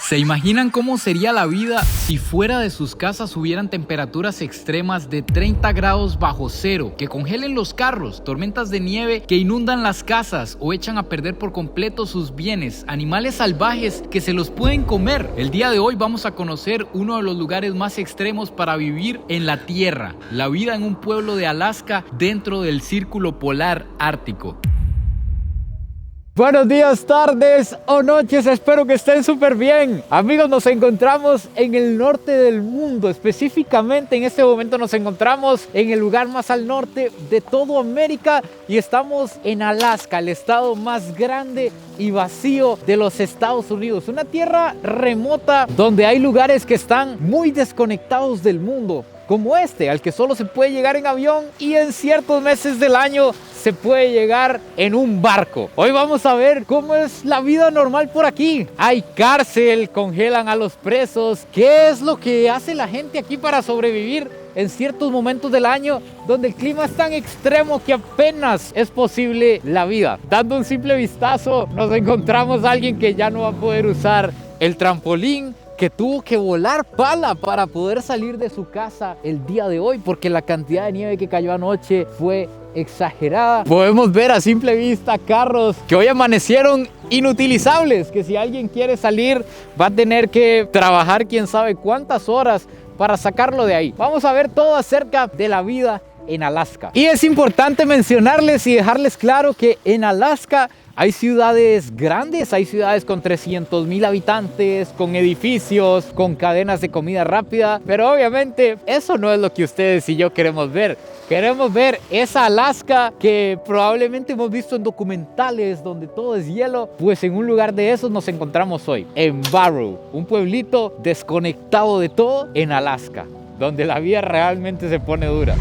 ¿Se imaginan cómo sería la vida si fuera de sus casas hubieran temperaturas extremas de 30 grados bajo cero, que congelen los carros, tormentas de nieve que inundan las casas o echan a perder por completo sus bienes, animales salvajes que se los pueden comer? El día de hoy vamos a conocer uno de los lugares más extremos para vivir en la Tierra, la vida en un pueblo de Alaska dentro del círculo polar ártico. Buenos días, tardes o noches, espero que estén súper bien. Amigos, nos encontramos en el norte del mundo, específicamente en este momento nos encontramos en el lugar más al norte de toda América y estamos en Alaska, el estado más grande y vacío de los Estados Unidos. Una tierra remota donde hay lugares que están muy desconectados del mundo, como este, al que solo se puede llegar en avión y en ciertos meses del año se puede llegar en un barco. Hoy vamos a ver cómo es la vida normal por aquí. Hay cárcel, congelan a los presos. ¿Qué es lo que hace la gente aquí para sobrevivir en ciertos momentos del año donde el clima es tan extremo que apenas es posible la vida? Dando un simple vistazo, nos encontramos a alguien que ya no va a poder usar el trampolín, que tuvo que volar pala para poder salir de su casa el día de hoy porque la cantidad de nieve que cayó anoche fue exagerada. Podemos ver a simple vista carros que hoy amanecieron inutilizables, que si alguien quiere salir va a tener que trabajar quién sabe cuántas horas para sacarlo de ahí. Vamos a ver todo acerca de la vida en Alaska. Y es importante mencionarles y dejarles claro que en Alaska hay ciudades grandes, hay ciudades con 300,000 habitantes, con edificios, con cadenas de comida rápida, pero obviamente eso no es lo que ustedes y yo queremos ver. Queremos ver esa Alaska que probablemente hemos visto en documentales donde todo es hielo. Pues en un lugar de esos nos encontramos hoy, en Barrow, un pueblito desconectado de todo en Alaska, donde la vida realmente se pone dura.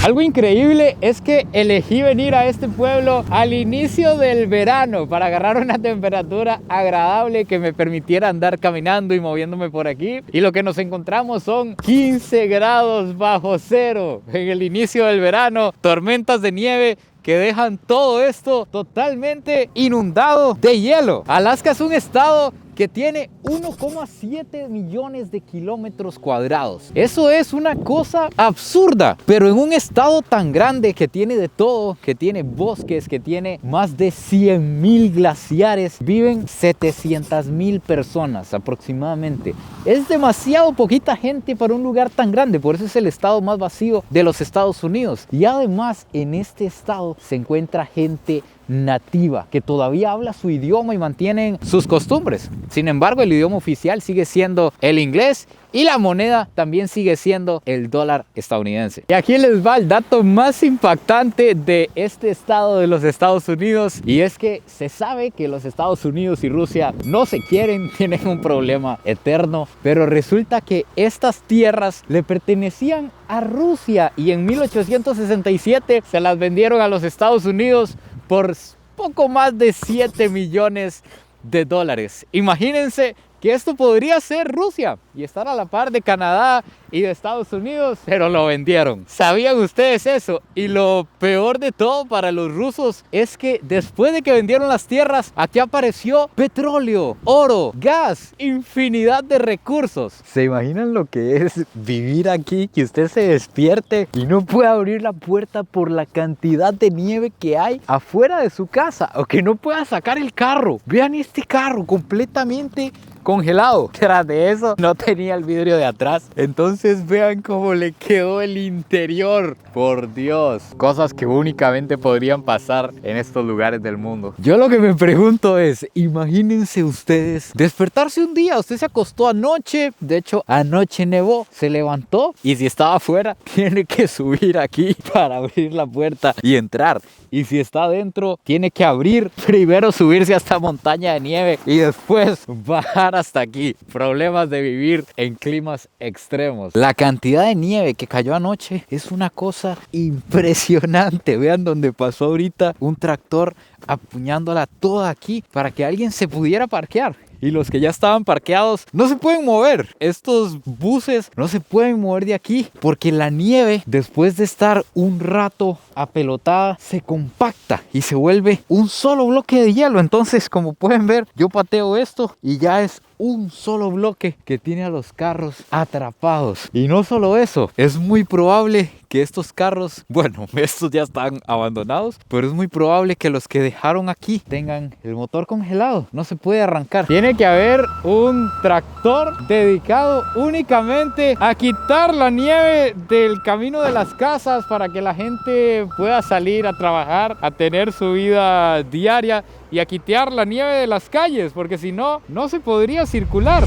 Algo increíble es que elegí venir a este pueblo al inicio del verano para agarrar una temperatura agradable que me permitiera andar caminando y moviéndome por aquí. Y lo que nos encontramos son 15 grados bajo cero en el inicio del verano, tormentas de nieve que dejan todo esto totalmente inundado de hielo. Alaska es un estado que tiene 1,7 millones de kilómetros cuadrados. Eso es una cosa absurda, pero en un estado tan grande que tiene de todo, que tiene bosques, que tiene más de 100,000 glaciares, viven 700,000 personas aproximadamente. Es demasiado poquita gente para un lugar tan grande, por eso es el estado más vacío de los Estados Unidos. Y además en este estado se encuentra gente nativa que todavía habla su idioma y mantienen sus costumbres. Sin embargo, el idioma oficial sigue siendo el inglés y la moneda también sigue siendo el dólar estadounidense. Y aquí les va el dato más impactante de este estado de los Estados Unidos, y es que se sabe que los Estados Unidos y Rusia no se quieren, tienen un problema eterno, pero resulta que estas tierras le pertenecían a Rusia y en 1867 se las vendieron a los Estados Unidos por poco más de 7 millones de dólares. Imagínense que esto podría ser Rusia y estar a la par de Canadá y de Estados Unidos, pero lo vendieron. ¿Sabían ustedes eso? Y lo peor de todo para los rusos es que después de que vendieron las tierras, aquí apareció petróleo, oro, gas, infinidad de recursos. ¿Se imaginan lo que es vivir aquí? Que usted se despierte y no pueda abrir la puerta por la cantidad de nieve que hay afuera de su casa, o que no pueda sacar el carro. Vean este carro completamente congelado. Tras de eso no tenía el vidrio de atrás. Entonces vean cómo le quedó el interior. Por Dios, cosas que únicamente podrían pasar en estos lugares del mundo. Yo lo que me pregunto es, imagínense ustedes despertarse un día, usted se acostó anoche, de hecho anoche nevó, se levantó y si estaba afuera tiene que subir aquí para abrir la puerta y entrar. Y si está adentro, tiene que abrir, primero subirse a esta montaña de nieve y después bajar hasta aquí. Problemas de vivir en climas extremos. La cantidad de nieve que cayó anoche es una cosa impresionante. Vean donde pasó ahorita un tractor apuñándola toda aquí para que alguien se pudiera parquear. y los que ya estaban parqueados no se pueden mover. Estos buses no se pueden mover de aquí porque la nieve, después de estar un rato apelotada, se compacta y se vuelve un solo bloque de hielo. Entonces, como pueden ver, yo pateo esto y ya es un solo bloque que tiene a los carros atrapados. Y no solo eso, es muy probable que estos carros, bueno, estos ya están abandonados, pero es muy probable que los que dejaron aquí tengan el motor congelado, no se puede arrancar. Tiene que haber un tractor dedicado únicamente a quitar la nieve del camino de las casas para que la gente pueda salir a trabajar, a tener su vida diaria y a quitar la nieve de las calles, porque si no, no se podría circular.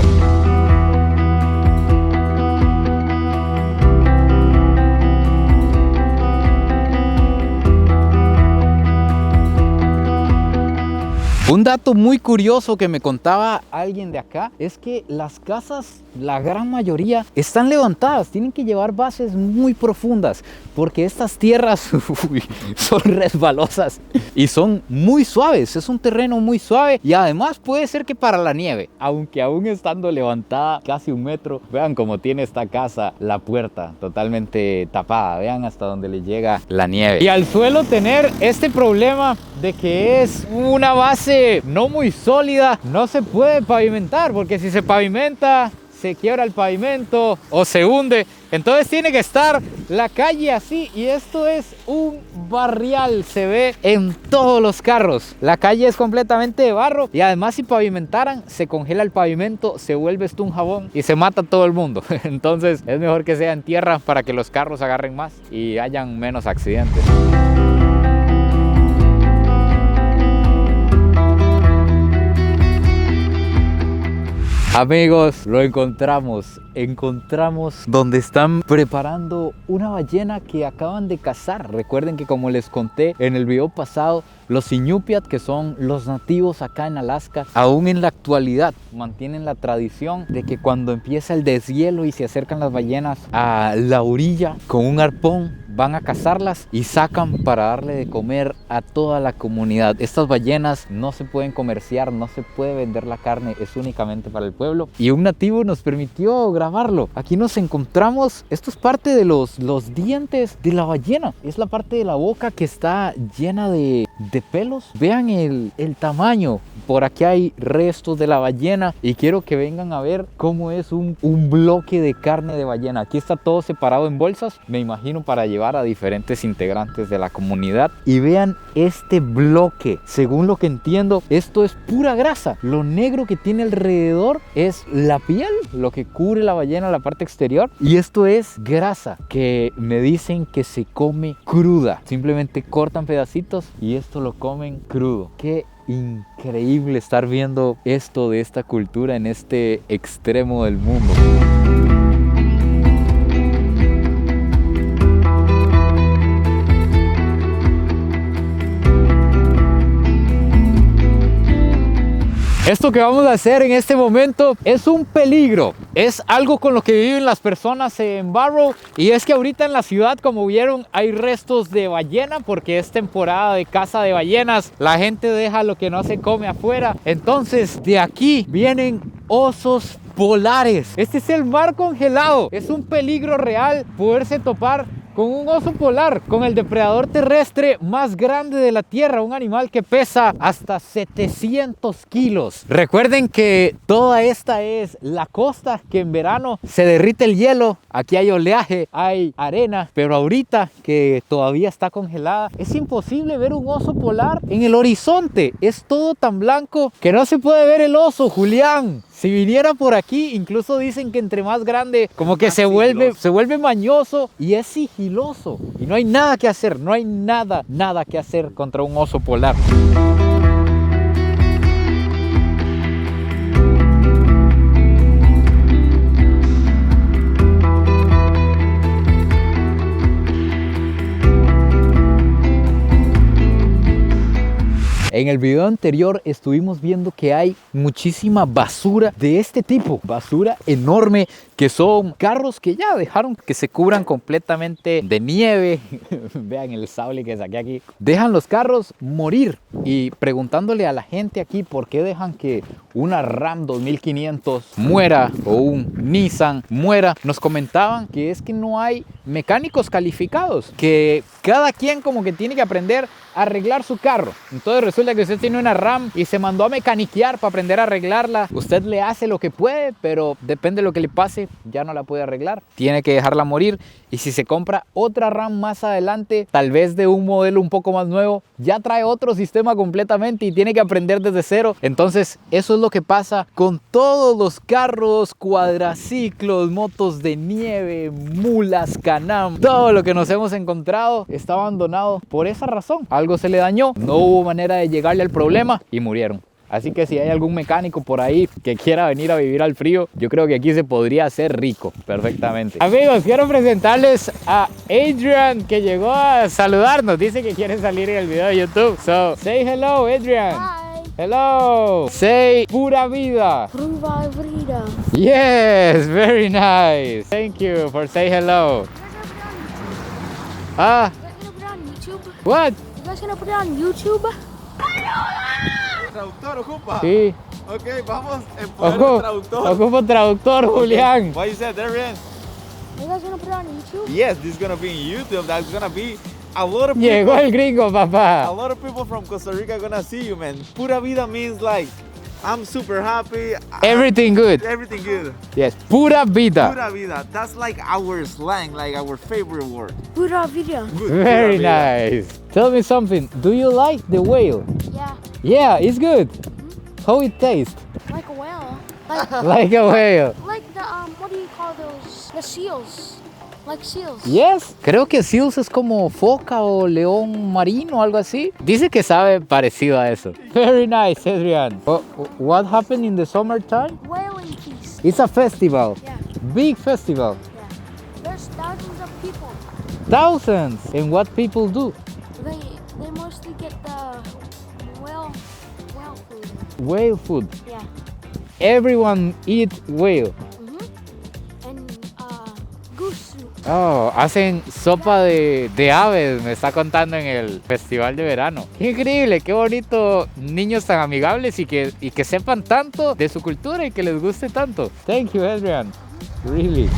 Un dato muy curioso que me contaba alguien de acá es que las casas, la gran mayoría, están levantadas, tienen que llevar bases muy profundas porque estas tierras son resbalosas y son muy suaves, es un terreno muy suave y además puede ser que para la nieve, aunque aún estando levantada casi 1 metro, vean cómo tiene esta casa la puerta totalmente tapada, vean hasta donde le llega la nieve. Y al suelo tener este problema de que es una base no muy sólida, no se puede pavimentar porque si se pavimenta se quiebra el pavimento o se hunde, entonces tiene que estar la calle así y esto es un barrial, se ve en todos los carros, la calle es completamente de barro y además si pavimentaran se congela el pavimento, se vuelve esto un jabón y se mata todo el mundo, entonces es mejor que sea en tierra para que los carros agarren más y hayan menos accidentes. Amigos, lo encontramos donde están preparando una ballena que acaban de cazar. Recuerden que como les conté en el video pasado, los Iñupiat, que son los nativos acá en Alaska, aún en la actualidad mantienen la tradición de que cuando empieza el deshielo y se acercan las ballenas a la orilla con un arpón, van a cazarlas y sacan para darle de comer a toda la comunidad. Estas ballenas no se pueden comerciar, no se puede vender la carne, es únicamente para el pueblo. Y un nativo nos permitió grabarlo. Aquí nos encontramos, esto es parte de los dientes de la ballena. Es la parte de la boca que está llena de pelos. Vean el tamaño. Por aquí hay restos de la ballena y quiero que vengan a ver cómo es un bloque de carne de ballena. Aquí está todo separado en bolsas, me imagino para llevar a diferentes integrantes de la comunidad. Y vean este bloque, según lo que entiendo, esto es pura grasa. Lo negro que tiene alrededor es la piel, lo que cubre la ballena, la parte exterior. Y esto es grasa que me dicen que se come cruda. Simplemente cortan pedacitos y esto lo comen crudo. Qué increíble estar viendo esto de esta cultura en este extremo del mundo. Esto que vamos a hacer en este momento es un peligro, es algo con lo que viven las personas en Barrow y es que ahorita en la ciudad, como vieron, hay restos de ballena porque es temporada de caza de ballenas, la gente deja lo que no se come afuera, entonces de aquí vienen osos polares. Este es el mar congelado, es un peligro real poderse topar con un oso polar, con el depredador terrestre más grande de la Tierra, un animal que pesa hasta 700 kilos. Recuerden que toda esta es la costa, que en verano se derrite el hielo, aquí hay oleaje, hay arena, pero ahorita que todavía está congelada, es imposible ver un oso polar en el horizonte, es todo tan blanco que no se puede ver el oso, Julián. Si viniera por aquí, incluso dicen que entre más grande, como que se vuelve mañoso y es sigiloso. Y no hay nada que hacer, no hay nada que hacer contra un oso polar. En el video anterior estuvimos viendo que hay muchísima basura de este tipo, basura enorme, que son carros que ya dejaron que se cubran completamente de nieve. Vean el sable que saqué aquí. Dejan los carros morir. Y preguntándole a la gente aquí por qué dejan que una Ram 2500 muera o un Nissan muera, nos comentaban que es que no hay mecánicos calificados, que cada quien como que tiene que aprender a arreglar su carro. Entonces resulta que usted tiene una Ram y se mandó a mecaniquear para aprender a arreglarla. Usted le hace lo que puede, pero depende de lo que le pase, ya no la puede arreglar. Tiene que dejarla morir. Y si se compra otra Ram más adelante, tal vez de un modelo un poco más nuevo, ya trae otro sistema completamente y tiene que aprender desde cero. Entonces eso es lo que pasa con todos los carros, cuadraciclos, motos de nieve, mulas, Can-Am. Todo lo que nos hemos encontrado está abandonado por esa razón. Algo se le dañó, no hubo manera de llegarle al problema y murieron. Así que si hay algún mecánico por ahí que quiera venir a vivir al frío, yo creo que aquí se podría hacer rico perfectamente. Amigos, quiero presentarles a Adrian, que llegó a saludarnos. Dice que quiere salir en el video de YouTube. So, say hello, Adrian. Hi. Hello. Say pura vida. Pura vida. Yes, very nice. Thank you for saying hello. Ah, You guys gonna put it on YouTube? what? You guys gonna put it on YouTube? ¿Traductor ocupa? Sí. Ok, vamos a poner un traductor. Ocupo traductor, Julián. What you said, Darren? You guys gonna put it on YouTube? Yes, this is gonna be in YouTube. That's gonna be a lot of Llegó people. el gringo, A papá. lot of people from Costa Rica gonna see you, man. Pura vida means like I'm super happy. Everything good. Everything good. Yes, pura vida. Pura vida. That's like our slang, like our favorite word. Pura vida. Good. Very Pura vida. nice. Tell me something. Do you like the whale? Yeah, Yeah, it's good. How it tastes? like a whale. Like Like a whale. like the what do you call those? The seals. Like seals. Yes. Creo que seals es como foca o león marino, algo así. Dice que sabe parecido a eso. Very nice, Adrian. What happened in the summertime? Whaling feast. It's a festival. Yeah, Big festival. yeah. There's thousands of people. Thousands. And what people do? They mostly get the whale food. Whale food. Yeah. Everyone eat whale. And goose soup. Oh, hacen sopa de aves, me está contando en el festival de verano. Qué increíble, qué bonito, niños tan amigables y que sepan tanto de su cultura y que les guste tanto. Thank you, Adrian. Really.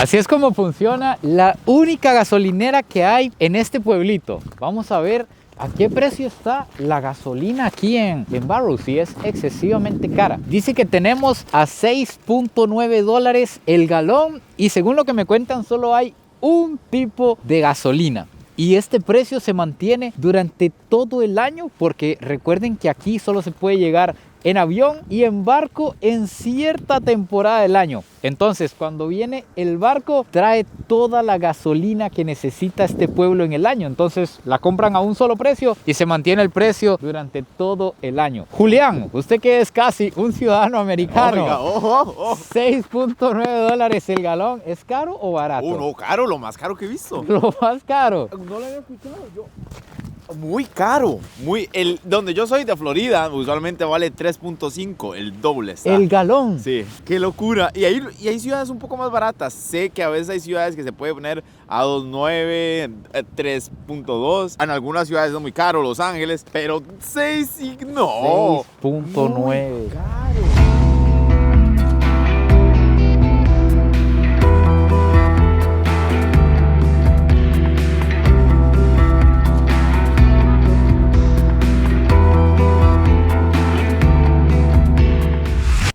Así es como funciona la única gasolinera que hay en este pueblito. Vamos a ver a qué precio está la gasolina aquí en Barrows, si es excesivamente cara. Dice que tenemos a $6.9 el galón y según lo que me cuentan solo hay un tipo de gasolina. Y este precio se mantiene durante todo el año porque recuerden que aquí solo se puede llegar en avión y en barco en cierta temporada del año. Entonces, cuando viene el barco, trae toda la gasolina que necesita este pueblo en el año. Entonces, la compran a un solo precio y se mantiene el precio durante todo el año. Julián, usted que es casi un ciudadano americano, Oiga, ojo. $6.9 el galón, ¿es caro o barato? No, caro, lo más caro que he visto. Lo más caro. No lo había escuchado yo. Muy caro. Donde yo soy de Florida, usualmente vale 3.5, el doble está. El galón. Sí, qué locura. Y hay ciudades un poco más baratas. Sé que a veces hay ciudades que se puede poner a 2.9, 3.2. En algunas ciudades es muy caro, Los Ángeles, pero 6 y no. 6.9. Caro.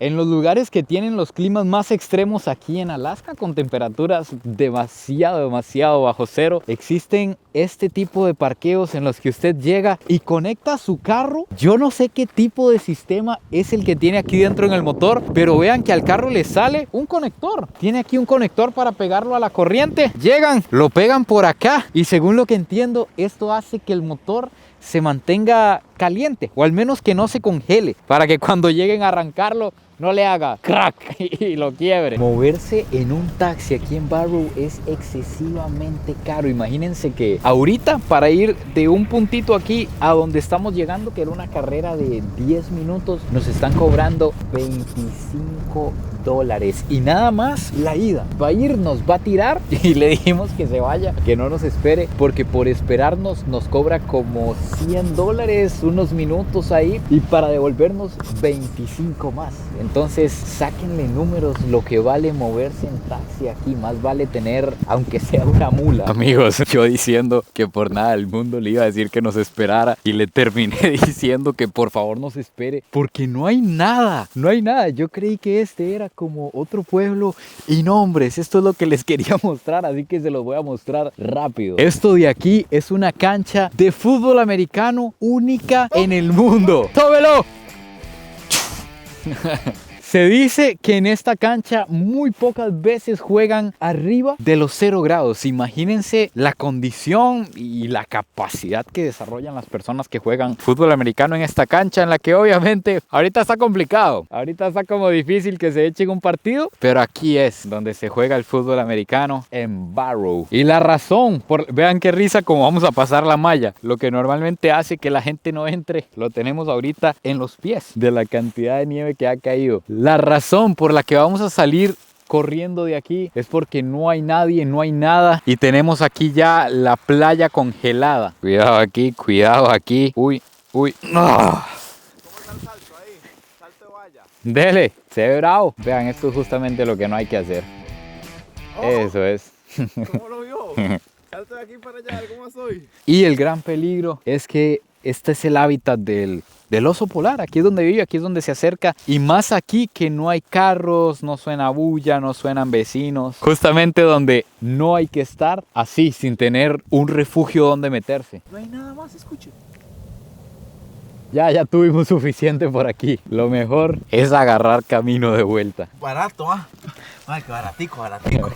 En los lugares que tienen los climas más extremos aquí en Alaska, con temperaturas demasiado bajo cero, existen este tipo de parqueos en los que usted llega y conecta su carro. Yo no sé qué tipo de sistema es el que tiene aquí dentro en el motor, pero vean que al carro le sale un conector. Tiene aquí un conector para pegarlo a la corriente. Llegan, lo pegan por acá y según lo que entiendo, esto hace que el motor se mantenga caliente, o al menos que no se congele, para que cuando lleguen a arrancarlo no le haga crack y lo quiebre. Moverse en un taxi aquí en Barrow es excesivamente caro. Imagínense que ahorita para ir de un puntito aquí a donde estamos llegando, que era una carrera de 10 minutos, nos están cobrando $25 y nada más la ida. Va a ir, nos va a tirar y le dijimos que se vaya, que no nos espere, porque por esperarnos nos cobra como $100 unos minutos ahí, y para devolvernos 25 más. Entonces sáquenle números lo que vale moverse en taxi aquí. Más vale tener aunque sea una mula. Amigos, yo diciendo que por nada del mundo le iba a decir que nos esperara, y le terminé diciendo que por favor nos espere, porque no hay nada, no hay nada. Yo creí que este era como otro pueblo, y no, hombres, esto es lo que les quería mostrar, así que se los voy a mostrar rápido. Esto de aquí es una cancha de fútbol americano única en el mundo. ¡Tómelo! Se dice que en esta cancha muy pocas veces juegan arriba de los 0 grados. Imagínense la condición y la capacidad que desarrollan las personas que juegan fútbol americano en esta cancha, en la que obviamente ahorita está complicado. Ahorita está como difícil que se echen un partido, pero aquí es donde se juega el fútbol americano en Barrow. Y la razón, vean qué risa como vamos a pasar la malla. Lo que normalmente hace que la gente no entre, lo tenemos ahorita en los pies de la cantidad de nieve que ha caído. La razón por la que vamos a salir corriendo de aquí es porque no hay nadie, no hay nada, y tenemos aquí ya la playa congelada. Cuidado aquí. Uy. ¿Cómo está el salto ahí? Salto de valla. Dele, se ve bravo. Vean, esto es justamente lo que no hay que hacer. Eso es. ¿Cómo lo vio? Salto de aquí para allá, ¿cómo soy? Y el gran peligro es que este es el hábitat del oso polar. Aquí es donde vive, aquí es donde se acerca, y más aquí que no hay carros, no suena bulla, no suenan vecinos, justamente donde no hay que estar, así, sin tener un refugio donde meterse. No hay nada más, escuche. Ya tuvimos suficiente por aquí. Lo mejor es agarrar camino de vuelta. Barato, Ay, qué baratico.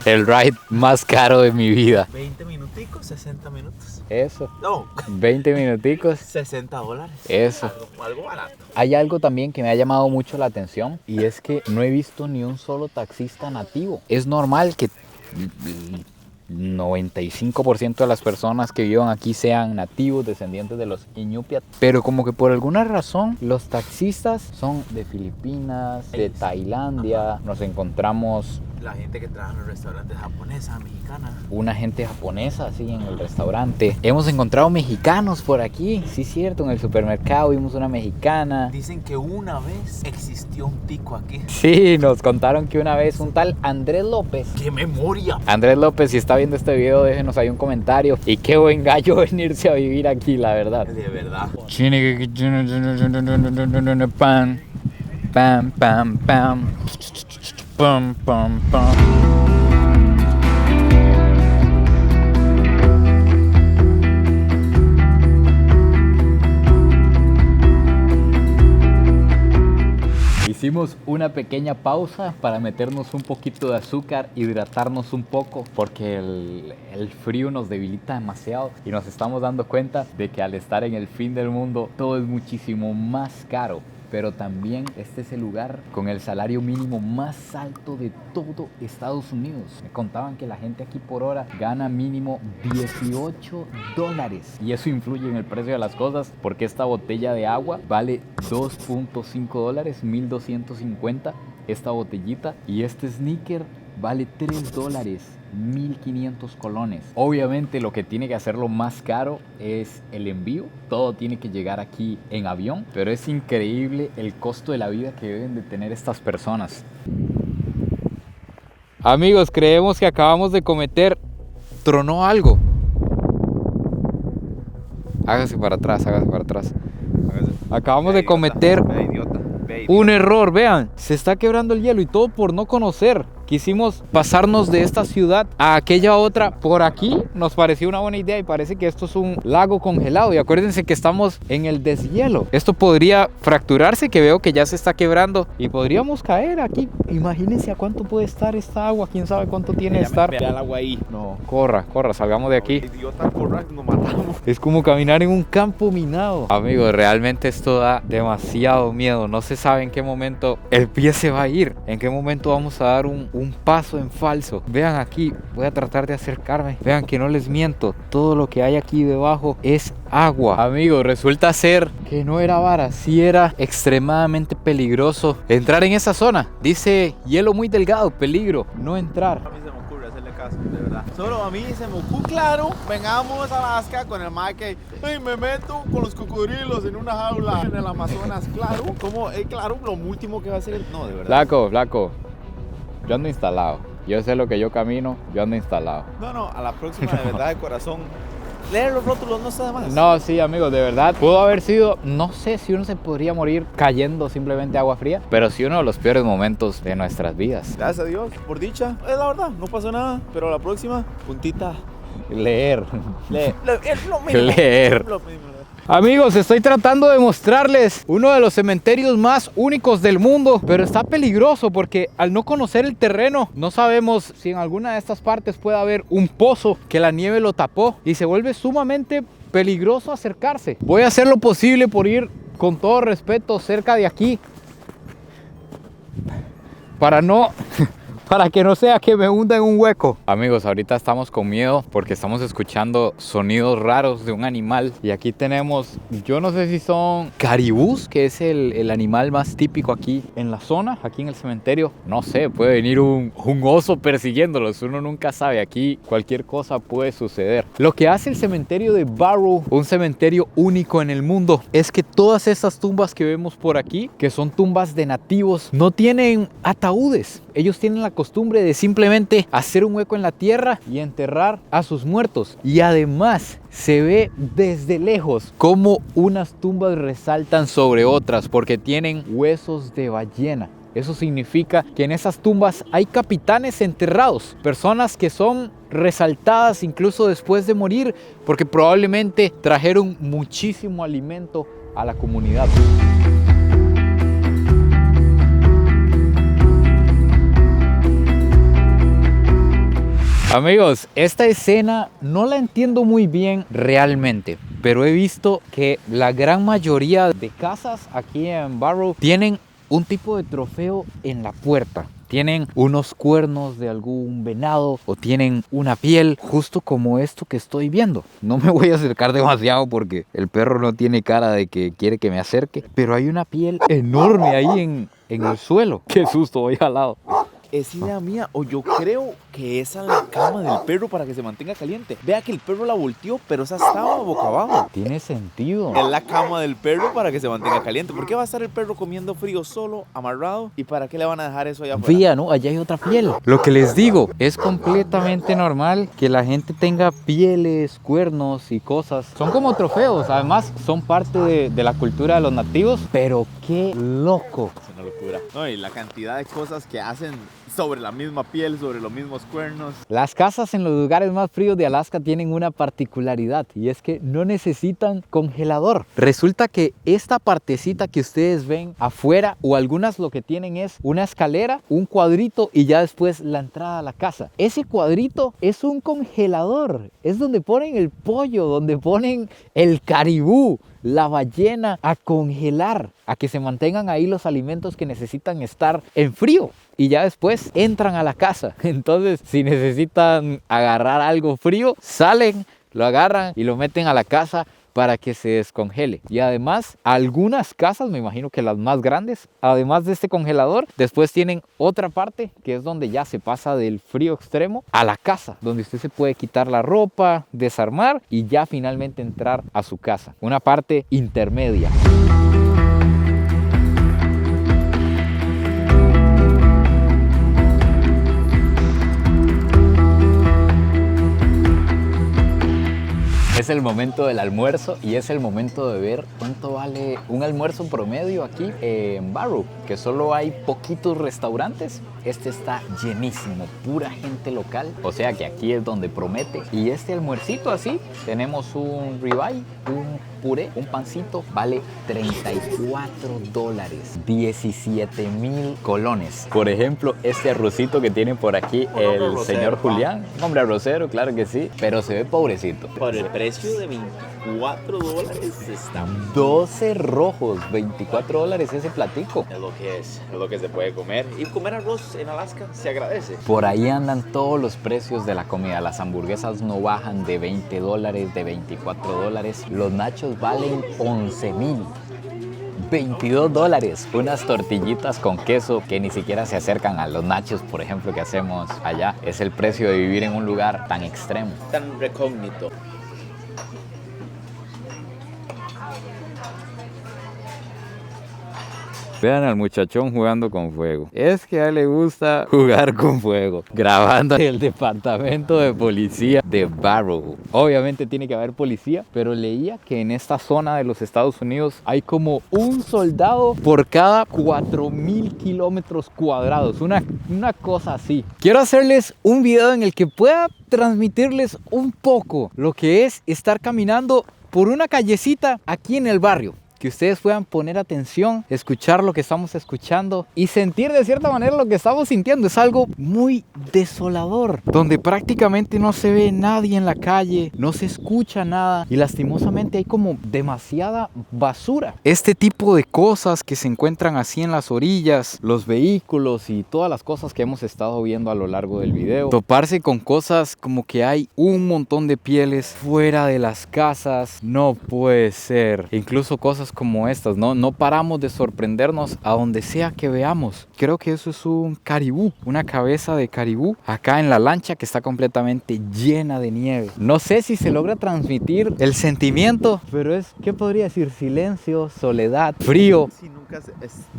El ride más caro de mi vida. 20 minuticos, 60 minutos. Eso. No. 20 minuticos. $60. Eso. Algo barato. Hay algo también que me ha llamado mucho la atención, y es que no he visto ni un solo taxista nativo. Es normal que 95% de las personas que vivan aquí sean nativos, descendientes de los Iñupiat, pero como que por alguna razón los taxistas son de Filipinas, de Tailandia. Nos encontramos La gente que trabaja en los restaurantes japonesa, mexicana. una gente japonesa así en el restaurante. Hemos encontrado mexicanos por aquí, sí es cierto, en el supermercado vimos una mexicana. Dicen que una vez existió un tico aquí. Sí, nos contaron que una vez un tal Andrés López. ¡Qué memoria! Andrés López, si está viendo este video, déjenos ahí un comentario. Y qué buen gallo venirse a vivir aquí, la verdad. De verdad. Pam, pam, pam, pam. Pam, pam, pam. Hicimos una pequeña pausa para meternos un poquito de azúcar, hidratarnos un poco, porque el frío nos debilita demasiado, y nos estamos dando cuenta de que al estar en el fin del mundo todo es muchísimo más caro. Pero también este es el lugar con el salario mínimo más alto de todo Estados Unidos. Me contaban que la gente aquí por hora gana mínimo $18. Y eso influye en el precio de las cosas, porque esta botella de agua vale $2.5, $1,250 esta botellita. Y este sneaker vale $3, 1,500 colones. Obviamente lo que tiene que hacerlo más caro es el envío. Todo tiene que llegar aquí en avión, pero es increíble el costo de la vida que deben de tener estas personas. Amigos, creemos que acabamos de cometer... Tronó algo. Hágase para atrás. Acabamos de cometer un error, vean. Se está quebrando el hielo, y todo por no conocer quisimos pasarnos de esta ciudad a aquella otra. Por aquí nos pareció una buena idea y parece que esto es un lago congelado. Y acuérdense que estamos en el deshielo. Esto podría fracturarse, que veo que ya se está quebrando y podríamos caer aquí. Imagínense a cuánto puede estar esta agua. Quién sabe cuánto tiene de estar. Vea el agua ahí. No, corra, salgamos de aquí. Idiota, corra, nos matamos. Es como caminar en un campo minado. Amigos, realmente esto da demasiado miedo. No se sabe en qué momento el pie se va a ir. En qué momento vamos a dar un paso en falso. Vean aquí, voy a tratar de acercarme. Vean que no les miento. Todo lo que hay aquí debajo es agua. Amigos, resulta ser que no era vara. Sí era extremadamente peligroso entrar en esa zona. Dice hielo muy delgado, peligro, no entrar. A mí se me ocurre hacerle caso, de verdad. Solo a mí se me ocurre, claro, vengamos a Alaska con el mae que "Ay, me meto con los cocodrilos en una jaula en el Amazonas". Claro, como, claro, lo último que va a hacer. No, de verdad. Flaco, yo ando instalado. Yo sé lo que yo camino, yo ando instalado. No, a la próxima, de verdad, de corazón. Leer los rótulos no está de más. No, sí, amigos, de verdad. Pudo haber sido, no sé si uno se podría morir cayendo simplemente agua fría, pero sí uno de los peores momentos de nuestras vidas. Gracias a Dios, por dicha. Es la verdad, no pasó nada. Pero a la próxima, puntita. Leer. Es lo mismo. Leer. Es lo mismo. Amigos, estoy tratando de mostrarles uno de los cementerios más únicos del mundo, pero está peligroso porque al no conocer el terreno, no sabemos si en alguna de estas partes puede haber un pozo que la nieve lo tapó y se vuelve sumamente peligroso acercarse. Voy a hacer lo posible por ir con todo respeto cerca de aquí para que no sea que me hunda en un hueco. Amigos, ahorita estamos con miedo porque estamos escuchando sonidos raros de un animal. Y aquí tenemos, yo no sé si son caribús, que es el animal más típico aquí en la zona, aquí en el cementerio. No sé, puede venir un oso persiguiéndolos, uno nunca sabe. Aquí cualquier cosa puede suceder. Lo que hace el cementerio de Barrow, un cementerio único en el mundo, es que todas estas tumbas que vemos por aquí, que son tumbas de nativos, no tienen ataúdes. Ellos tienen la costumbre de simplemente hacer un hueco en la tierra y enterrar a sus muertos. Y además se ve desde lejos cómo unas tumbas resaltan sobre otras porque tienen huesos de ballena. Eso significa que en esas tumbas hay capitanes enterrados, personas que son resaltadas incluso después de morir porque probablemente trajeron muchísimo alimento a la comunidad. Amigos, esta escena no la entiendo muy bien realmente, pero he visto que la gran mayoría de casas aquí en Barrow tienen un tipo de trofeo en la puerta. Tienen unos cuernos de algún venado o tienen una piel, justo como esto que estoy viendo. No me voy a acercar demasiado porque el perro no tiene cara de que quiere que me acerque, pero hay una piel enorme ahí en el suelo. Qué susto, voy al lado. Es idea mía, o yo creo que esa es la cama del perro para que se mantenga caliente. Vea que el perro la volteó, pero esa estaba boca abajo. Tiene sentido. Es la cama del perro para que se mantenga caliente. ¿Por qué va a estar el perro comiendo frío solo, amarrado? ¿Y para qué le van a dejar eso allá afuera? Vía, ¿no? Allá hay otra piel. Lo que les digo, es completamente normal que la gente tenga pieles, cuernos y cosas. Son como trofeos, además son parte de la cultura de los nativos, pero qué loco. Es una locura. No, y la cantidad de cosas que hacen sobre la misma piel, sobre los mismos cuernos. Las casas en los lugares más fríos de Alaska tienen una particularidad y es que no necesitan congelador. Resulta que esta partecita que ustedes ven afuera o algunas lo que tienen es una escalera, un cuadrito y ya después la entrada a la casa. Ese cuadrito es un congelador, es donde ponen el pollo, donde ponen el caribú, la ballena a congelar, a que se mantengan ahí los alimentos que necesitan estar en frío. Y ya después entran a la casa. Entonces, si necesitan agarrar algo frío, salen, lo agarran y lo meten a la casa para que se descongele. Y además, algunas casas, me imagino que las más grandes, además de este congelador, después tienen otra parte que es donde ya se pasa del frío extremo a la casa, donde usted se puede quitar la ropa, desarmar y ya finalmente entrar a su casa. Una parte intermedia. Es el momento del almuerzo y es el momento de ver cuánto vale un almuerzo promedio aquí en Barrow, que solo hay poquitos restaurantes Este está llenísimo, pura gente local. O sea que aquí es donde promete. Y este almuercito así, tenemos un ribeye, un puré, un pancito, vale $34, 17,000 colones. Por ejemplo, este arrocito que tiene por aquí el señor Julián. Un hombre arrocero, claro que sí, pero se ve pobrecito. Por el precio de $24 está 12 rojos, $24 ese platico. es lo que se puede comer. Y comer arroz en Alaska se agradece. Por ahí andan todos los precios de la comida. Las hamburguesas no bajan de $20, de $24. Los nachos valen 11,000. $22. Unas tortillitas con queso que ni siquiera se acercan a los nachos, por ejemplo, que hacemos allá. Es el precio de vivir en un lugar tan extremo. Tan recógnito. Vean al muchachón jugando con fuego. Es que a él le gusta jugar con fuego. Grabando en el departamento de policía de Barrow. Obviamente tiene que haber policía, pero leía que en esta zona de los Estados Unidos hay como un soldado por cada 4,000 kilómetros cuadrados. Una cosa así. Quiero hacerles un video en el que pueda transmitirles un poco lo que es estar caminando por una callecita aquí en el barrio. Que ustedes puedan poner atención, escuchar lo que estamos escuchando y sentir de cierta manera lo que estamos sintiendo. Es algo muy desolador, donde prácticamente no se ve nadie en la calle, no se escucha nada y lastimosamente hay como demasiada basura. Este tipo de cosas que se encuentran así en las orillas, los vehículos y todas las cosas que hemos estado viendo a lo largo del video. Toparse con cosas como que hay un montón de pieles fuera de las casas, no puede ser. Incluso cosas como estas, no paramos de sorprendernos a donde sea que veamos. Creo que eso es un caribú, una cabeza de caribú acá en la lancha que está completamente llena de nieve. No sé si se logra transmitir el sentimiento, pero es, ¿qué podría decir? Silencio, soledad, frío. Sí,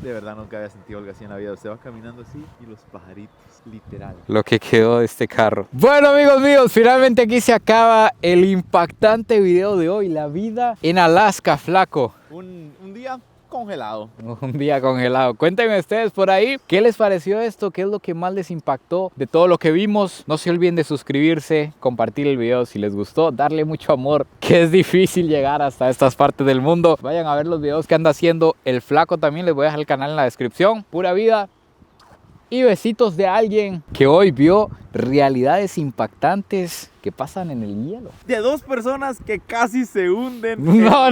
de verdad nunca había sentido algo así en la vida. Usted va caminando así y los pajaritos, literal. Lo que quedó de este carro. Bueno, amigos míos, finalmente aquí se acaba el impactante video de hoy. La vida en Alaska, flaco. Un día congelado. Un día congelado. Cuéntenme ustedes por ahí, ¿qué les pareció esto? ¿Qué es lo que más les impactó de todo lo que vimos? No se olviden de suscribirse, compartir el video si les gustó, darle mucho amor, que es difícil llegar hasta estas partes del mundo. Vayan a ver los videos que anda haciendo el flaco también, les voy a dejar el canal en la descripción. Pura vida. Y besitos de alguien que hoy vio realidades impactantes que pasan en el hielo. De dos personas que casi se hunden. No.